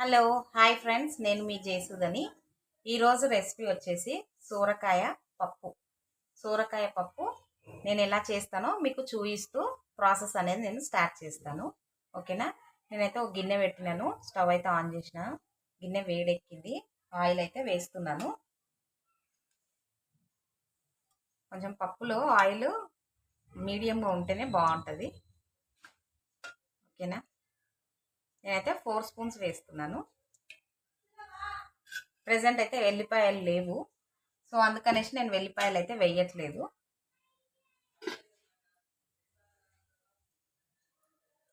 Hello hi friends, నేను మీ జయసుధని. ఈరోజు recipe వచ్చేసి సోరకాయ పప్పు. సోరకాయ పప్పు నేను ఎలా చేస్తానో మీకు చూపిస్తూ ప్రాసెస్ అనేది నేను స్టార్ట్ చేస్తాను. ఓకేనా? నేనైతే ఒక గిన్నె పెట్టినాను, స్టవ్ అయితే ఆన్ చేసిన, గిన్నె వేడెక్కింది, ఆయిల్ అయితే వేస్తున్నాను. కొంచెం పప్పులో ఆయిల్ మీడియంగా ఉంటేనే బాగుంటుంది. ఓకేనా? నేనైతే 4 స్పూన్స్ వేస్తున్నాను. ప్రెజెంట్ అయితే వెల్లిపాయలు లేవు, సో అందుకనేసి నేను వెల్లిపాయలు అయితే వేయట్లేదు.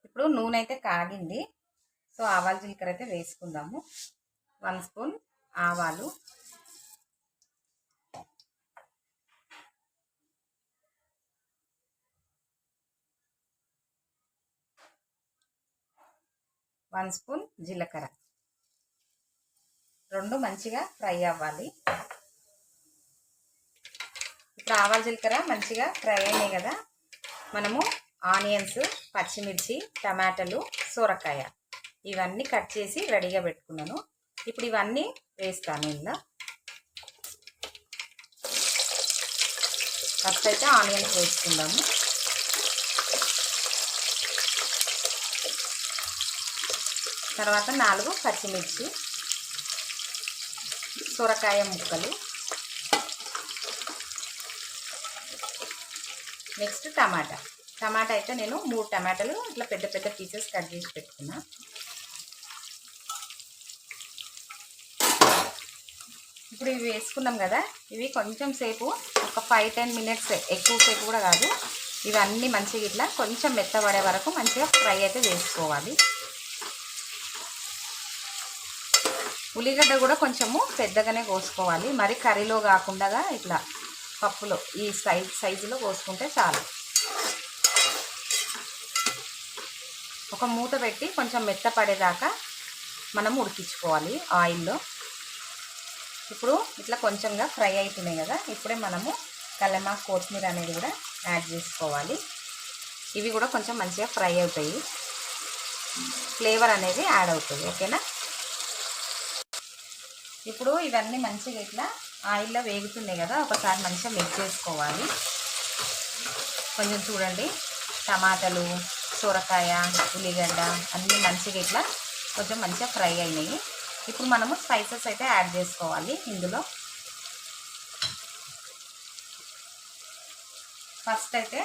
ఇప్పుడు నూనె అయితే కాగింది, సో ఆవాలు జీలకర్ర అయితే వేసుకుందాము. 1 స్పూన్ ఆవాలు, 1 స్పూన్ జీలకర్ర, రెండు మంచిగా ఫ్రై అవ్వాలి. ఇప్పుడు ఆవాలు జీలకర్ర మంచిగా ఫ్రై అయినాయి కదా, మనము ఆనియన్స్, పచ్చిమిర్చి, టమాటాలు, సొరకాయ ఇవన్నీ కట్ చేసి రెడీగా పెట్టుకున్నాను. ఇప్పుడు ఇవన్నీ వేస్తాను ఇందులో. ఫస్ట్ అయితే ఆనియన్స్ వేసుకుందాము. తర్వాత 4 పచ్చిమిర్చి, సొరకాయ ముక్కలు, నెక్స్ట్ టమాటా అయితే నేను 3 టమాటాలు ఇట్లా పెద్ద పెద్ద పీసెస్ కట్ చేసి పెట్టుకున్నా. ఇప్పుడు ఇవి వేసుకున్నాం కదా, ఇవి కొంచెం సేపు ఒక 5-10 మినిట్స్, ఎక్కువ సేపు కూడా కాదు, ఇవన్నీ మంచిగా ఇట్లా కొంచెం మెత్తబడే వరకు మంచిగా ఫ్రై అయితే చేసుకోవాలి. ఉల్లిగడ్డ కూడా కొంచెము పెద్దగానే కోసుకోవాలి, మరి కర్రీలో కాకుండా ఇట్లా పప్పులో ఈ సైజులో కోసుకుంటే చాలు. ఒక మూత పెట్టి కొంచెం మెత్తపడేదాకా మనం ఉడికించుకోవాలి ఆయిల్లో. ఇప్పుడు ఇట్లా కొంచెంగా ఫ్రై అవుతున్నాయి కదా, ఇప్పుడే మనము కల్లెమాకు, కొత్తిమీర అనేది కూడా యాడ్ చేసుకోవాలి. ఇవి కూడా కొంచెం మంచిగా ఫ్రై అవుతాయి, ఫ్లేవర్ అనేది యాడ్ అవుతుంది. ఓకేనా? ఇప్పుడు ఇవన్నీ మంచిగా ఇట్లా ఆయిల్లో వేగుతున్నాయి కదా, ఒకసారి మంచిగా మిక్స్ చేసుకోవాలి. కొంచెం చూడండి, టమాటాలు, సొరకాయ, ఉల్లిగడ్డ అన్నీ మంచిగా ఇట్లా కొంచెం మంచిగా ఫ్రై అయినాయి. ఇప్పుడు మనము స్పైసెస్ అయితే యాడ్ చేసుకోవాలి ఇందులో. ఫస్ట్ అయితే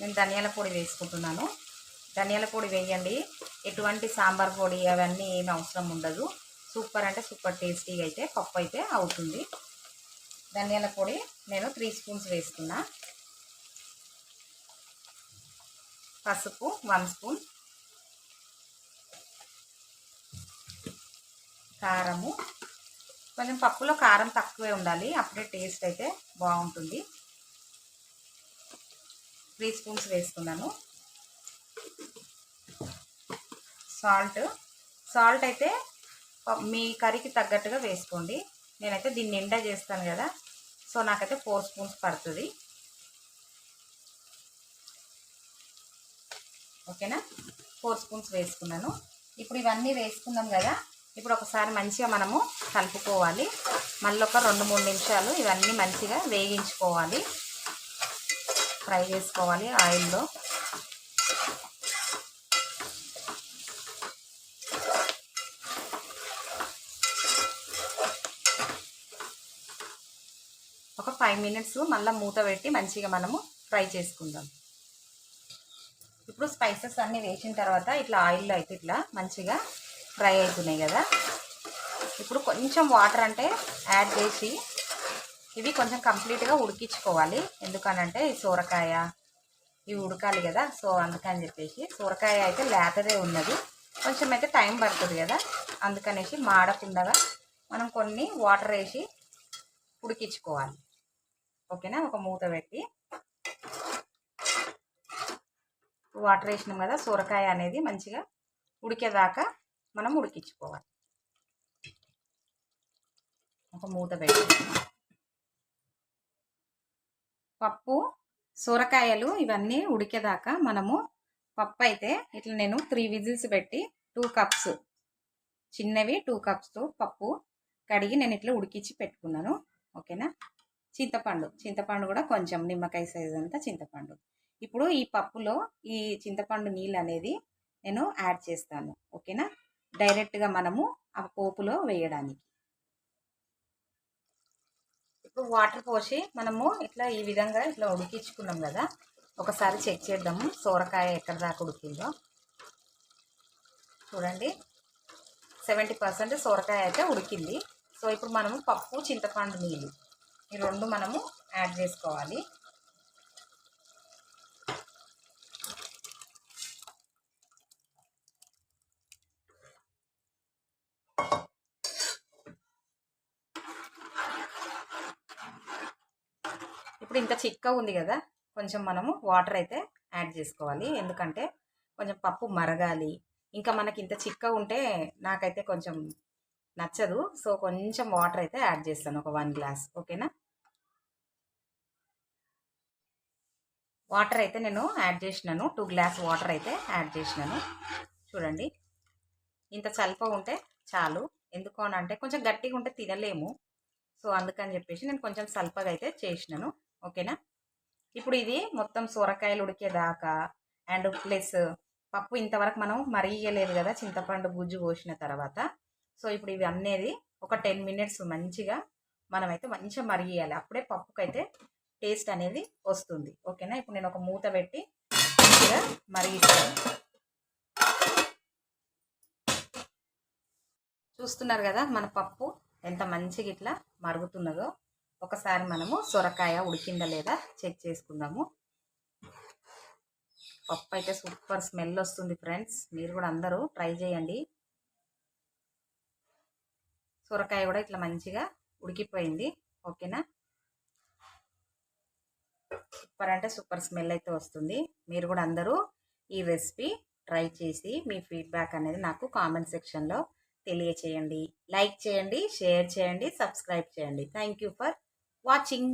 నేను ధనియాల పొడి వేసుకుంటున్నాను. ధనియాల పొడి వేయండి, ఎటువంటి సాంబార్ పొడి అవన్నీ ఏమి అవసరం ఉండదు. సూపర్ అంటే సూపర్ టేస్టీగా అయితే పప్పు అయితే అవుతుంది. ధనియాల పొడి నేను 3 స్పూన్స్ వేస్తున్నా. పసుపు 1 స్పూన్, కారము కొంచెం పప్పులో కారం తక్కువే ఉండాలి, అప్పుడే టేస్ట్ అయితే బాగుంటుంది. 3 స్పూన్స్ వేస్తున్నాను. సాల్ట్ అయితే మీ కర్రీకి తగ్గట్టుగా వేసుకోండి. నేనైతే దీన్ని నిండా చేస్తాను కదా, సో నాకైతే 4 స్పూన్స్ పడుతుంది. ఓకేనా? 4 స్పూన్స్ వేసుకున్నాను. ఇప్పుడు ఇవన్నీ వేసుకున్నాం కదా, ఇప్పుడు ఒకసారి మంచిగా మనము కలుపుకోవాలి. మళ్ళీ ఒక 2-3 నిమిషాలు ఇవన్నీ మంచిగా వేగించుకోవాలి, ఫ్రై చేసుకోవాలి ఆయిల్లో. ఒక 5 మినిట్స్ మళ్ళీ మూత పెట్టి మంచిగా మనము ఫ్రై చేసుకుందాం. ఇప్పుడు స్పైసెస్ అన్నీ వేసిన తర్వాత ఇట్లా ఆయిల్లో అయితే ఇట్లా మంచిగా ఫ్రై అవుతున్నాయి కదా, ఇప్పుడు కొంచెం వాటర్ అంటే యాడ్ చేసి ఇవి కొంచెం కంప్లీట్గా ఉడికించుకోవాలి. ఎందుకనంటే ఈ సొరకాయ ఇవి ఉడకాలి కదా, సో అందుకని చెప్పేసి. సొరకాయ అయితే లేతదే ఉన్నది, కొంచెం అయితే టైం పడుతుంది కదా, అందుకనేసి మాడకుండా మనం కొన్ని వాటర్ వేసి ఉడికించుకోవాలి. ఓకేనా? ఒక మూత పెట్టి వాటర్ వేసినాం కదా, సొరకాయ అనేది మంచిగా ఉడికేదాకా మనం ఉడికించుకోవాలి. ఒక మూత పెట్టి పప్పు, సొరకాయలు ఇవన్నీ ఉడికేదాకా మనము పప్పు అయితే ఇట్లా నేను 3 విజిల్స్ పెట్టి 2 కప్స్ చిన్నవి 2 కప్స్ పప్పు కడిగి నేను ఇట్లా ఉడికించి పెట్టుకున్నాను. ఓకేనా. చింతపండు కూడా కొంచెం నిమ్మకాయ సైజ్ అంతా చింతపండు. ఇప్పుడు ఈ పప్పులో ఈ చింతపండు నీళ్ళు అనేది నేను యాడ్ చేస్తాను. ఓకేనా. డైరెక్ట్గా మనము ఆ పోపులో వేయడానికి. ఇప్పుడు వాటర్ పోసి మనము ఇట్లా ఈ విధంగా ఇట్లా ఉడికించుకున్నాం కదా, ఒకసారి చెక్ చేద్దాము సోరకాయ ఎక్కడ దాకా ఉడికిందో. చూడండి 70% సోరకాయ అయితే ఉడికింది. సో ఇప్పుడు మనము పప్పు చింతపండు నీళ్ళు ఈ రెండు మనము యాడ్ చేసుకోవాలి. ఇప్పుడు ఇంత చిక్కగా ఉంది కదా, కొంచెం మనము వాటర్ అయితే యాడ్ చేసుకోవాలి. ఎందుకంటే కొంచెం పప్పు మరగాలి. ఇంకా మనకి ఇంత చిక్కగా ఉంటే నాకైతే కొంచెం నచ్చదు. సో కొంచెం వాటర్ అయితే యాడ్ చేస్తాను, ఒక 1 గ్లాస్. ఓకేనా. వాటర్ అయితే నేను యాడ్ చేసినాను, 2 గ్లాస్ వాటర్ అయితే యాడ్ చేసినాను. చూడండి ఇంత చల్ప ఉంటే చాలు. ఎందుకు అని అంటే కొంచెం గట్టిగా ఉంటే తినలేము. సో అందుకని చెప్పేసి నేను కొంచెం సల్పగా అయితే చేసినాను. ఓకేనా. ఇప్పుడు ఇది మొత్తం సొరకాయలు ఉడికేదాకా అండ్ ప్లస్ పప్పు ఇంతవరకు మనం మరిగలేదు కదా చింతపండు గుజ్జు పోసిన తర్వాత. సో ఇప్పుడు ఇవి అనేది ఒక 10 మినిట్స్ మంచిగా మనమైతే మంచిగా మరిగియాలి. అప్పుడే పప్పుకైతే టేస్ట్ అనేది వస్తుంది. ఓకేనా. ఇప్పుడు నేను ఒక మూత పెట్టి మంచిగా మరిగిస్తాను. చూస్తున్నారు కదా మన పప్పు ఎంత మంచిగా ఇట్లా మరుగుతున్నదో. ఒకసారి మనము సొరకాయ ఉడికిందా లేదా చెక్ చేసుకుందాము. పప్పు అయితే సూపర్ స్మెల్ వస్తుంది ఫ్రెండ్స్. మీరు కూడా అందరూ ట్రై చేయండి. సొరకాయ కూడా ఇట్లా మంచిగా ఉడికిపోయింది. ఓకేనా. సూపర్ అంటే సూపర్ స్మెల్ అయితే వస్తుంది. మీరు కూడా అందరూ ఈ రెసిపీ ట్రై చేసి మీ ఫీడ్బ్యాక్ అనేది నాకు కామెంట్ సెక్షన్లో తెలియచేయండి. లైక్ చేయండి, షేర్ చేయండి, సబ్స్క్రైబ్ చేయండి. Thank you for watching.